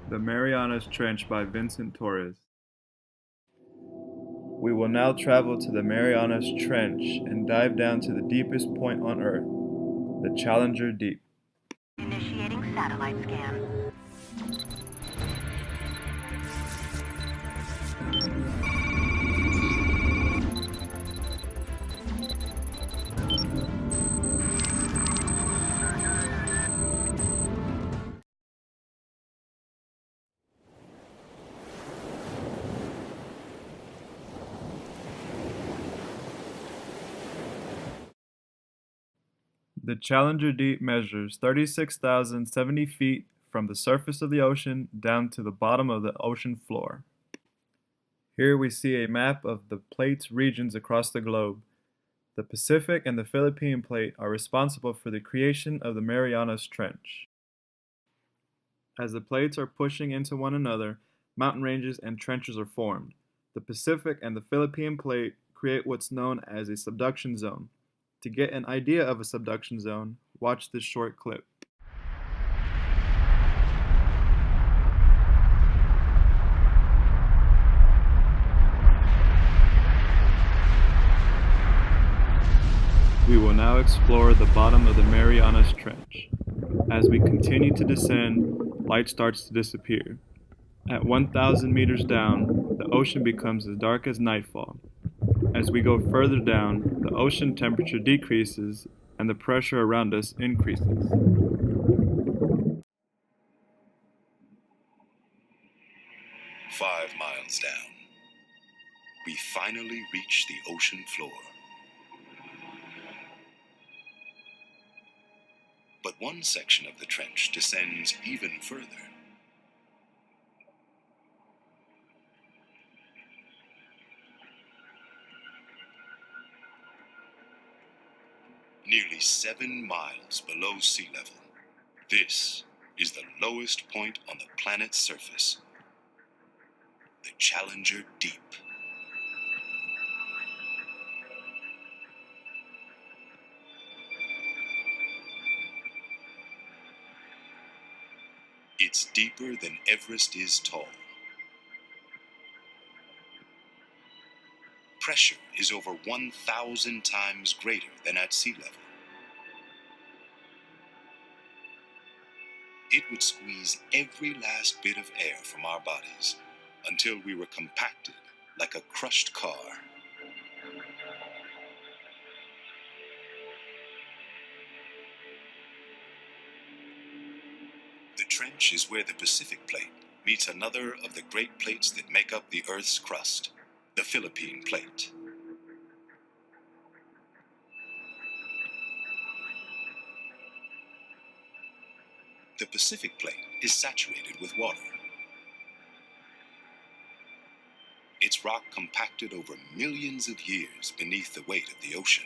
The Mariana Trench by Vincent Torres. We will now travel to the Mariana Trench and dive down to the deepest point on Earth, the Challenger Deep. Initiating satellite scan. The Challenger Deep measures 36,070 feet from the surface of the ocean down to the bottom of the ocean floor. Here we see a map of the plates regions across the globe. The Pacific and the Philippine plate are responsible for the creation of the Marianas Trench. As the plates are pushing into one another, mountain ranges and trenches are formed. The Pacific and the Philippine plate create what's known as a subduction zone. To get an idea of a subduction zone, watch this short clip. We will now explore the bottom of the Marianas Trench. As we continue to descend, light starts to disappear. At 1,000 meters down, the ocean becomes as dark as nightfall. As we go further down, the ocean temperature decreases and the pressure around us increases. 5 miles down, we finally reach the ocean floor. But one section of the trench descends even further. Nearly 7 miles below sea level, this is the lowest point on the planet's surface, the Challenger Deep. It's deeper than Everest is tall. Pressure is over 1,000 times greater than at sea level. It would squeeze every last bit of air from our bodies until we were compacted like a crushed car. The trench is where the Pacific plate meets another of the great plates that make up the Earth's crust, the Philippine plate. The Pacific plate is saturated with water. Its rock compacted over millions of years beneath the weight of the ocean.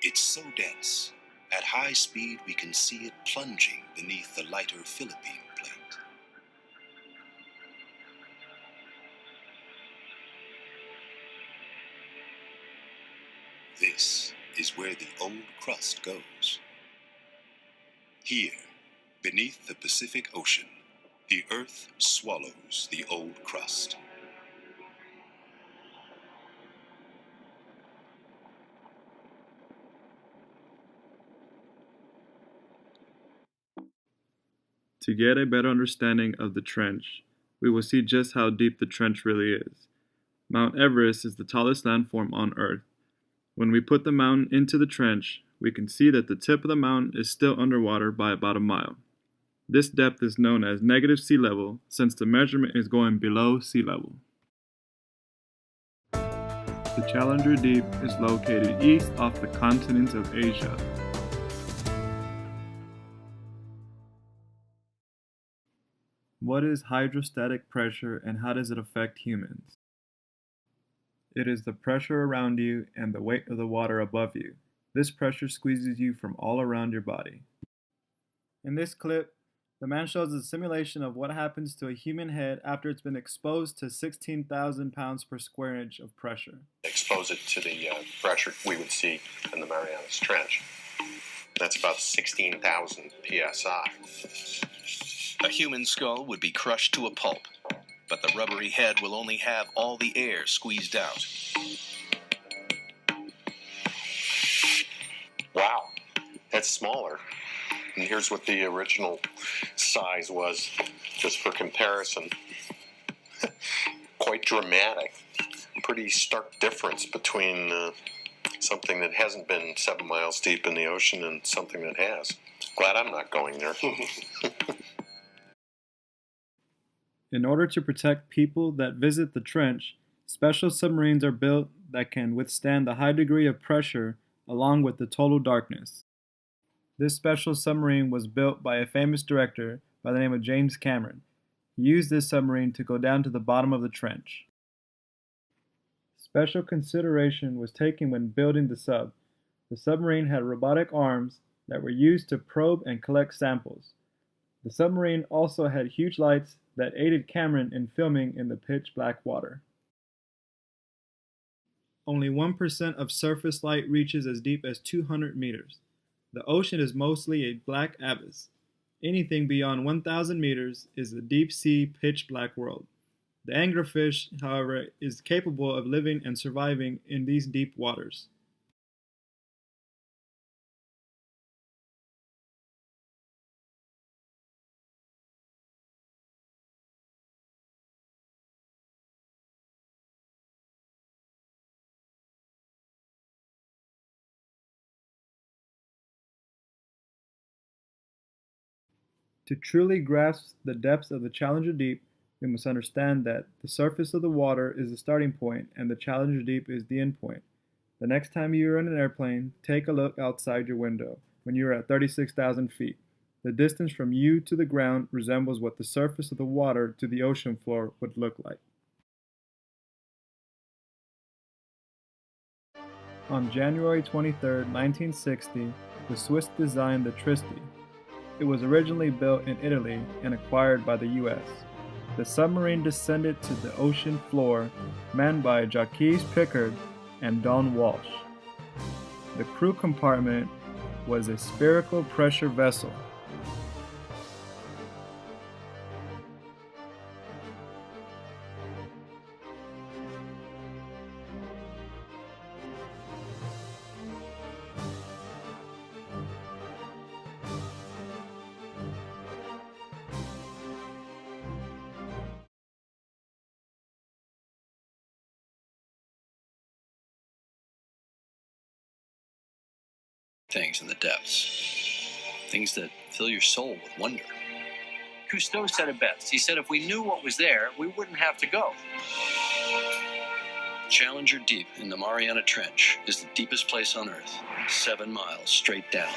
It's so dense, at high speed we can see it plunging beneath the lighter Philippine plate. This is where the old crust goes. Here, beneath the Pacific Ocean, the Earth swallows the old crust. To get a better understanding of the trench, we will see just how deep the trench really is. Mount Everest is the tallest landform on Earth. When we put the mountain into the trench, we can see that the tip of the mountain is still underwater by about a mile. This depth is known as negative sea level since the measurement is going below sea level. The Challenger Deep is located east off the continent of Asia. What is hydrostatic pressure and how does it affect humans? It is the pressure around you and the weight of the water above you. This pressure squeezes you from all around your body. In this clip, the man shows a simulation of what happens to a human head after it's been exposed to 16,000 pounds per square inch of pressure. expose it to the pressure we would see in the Mariana Trench. That's about 16,000 psi. A human skull would be crushed to a pulp, but the rubbery head will only have all the air squeezed out. Wow, that's smaller. And here's what the original size was, just for comparison. Quite dramatic. Pretty stark difference between something that hasn't been 7 miles deep in the ocean and something that has. Glad I'm not going there. In order to protect people that visit the trench, special submarines are built that can withstand the high degree of pressure along with the total darkness. This special submarine was built by a famous director by the name of James Cameron. He used this submarine to go down to the bottom of the trench. Special consideration was taken when building the sub. The submarine had robotic arms that were used to probe and collect samples. The submarine also had huge lights that aided Cameron in filming in the pitch black water. Only 1% of surface light reaches as deep as 200 meters. The ocean is mostly a black abyss. Anything beyond 1,000 meters is a deep sea pitch black world. The anglerfish, however, is capable of living and surviving in these deep waters. To truly grasp the depths of the Challenger Deep, we must understand that the surface of the water is the starting point and the Challenger Deep is the end point. The next time you are in an airplane, take a look outside your window when you are at 36,000 feet. The distance from you to the ground resembles what the surface of the water to the ocean floor would look like. On January 23, 1960, the Swiss designed the Tristy. It was originally built in Italy and acquired by the U.S. The submarine descended to the ocean floor, manned by Jacques Piccard and Don Walsh. The crew compartment was a spherical pressure vessel. Things in the depths. Things that fill your soul with wonder. Cousteau said it best. He said if we knew what was there, we wouldn't have to go. Challenger Deep in the Mariana Trench is the deepest place on Earth, 7 miles straight down.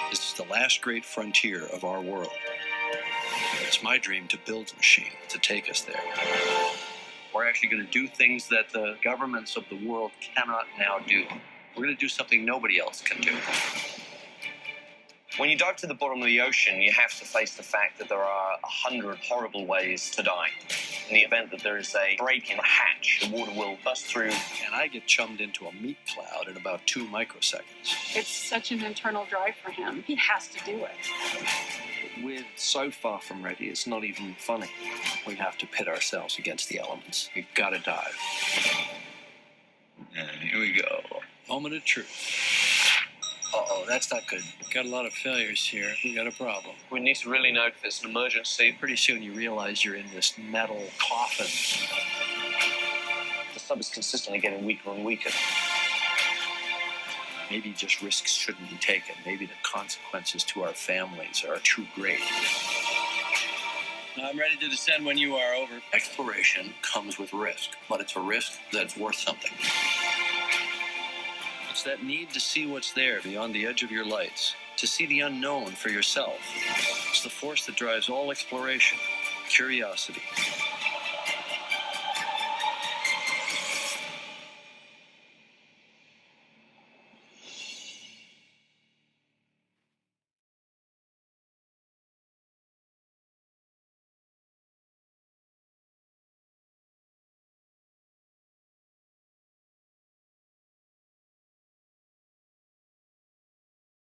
This is the last great frontier of our world. It's my dream to build a machine to take us there. We're actually going to do things that the governments of the world cannot now do. We're going to do something nobody else can do. When you dive to the bottom of the ocean, you have to face the fact that there are 100 horrible ways to die. In the event that there is a break in the hatch, the water will bust through. And I get chummed into a meat cloud in about 2 microseconds. It's such an internal drive for him. He has to do it. We're so far from ready, it's not even funny. We have to pit ourselves against the elements. We've got to dive. And here we go. Moment of truth. Uh-oh, that's not good. Got a lot of failures here. We got a problem. We need to really know if it's an emergency. Pretty soon you realize you're in this metal coffin. The sub is consistently getting weaker and weaker. Maybe just risks shouldn't be taken. Maybe the consequences to our families are too great. I'm ready to descend when you are. Over. Exploration comes with risk, but it's a risk that's worth something. It's that need to see what's there beyond the edge of your lights, to see the unknown for yourself. It's the force that drives all exploration, curiosity,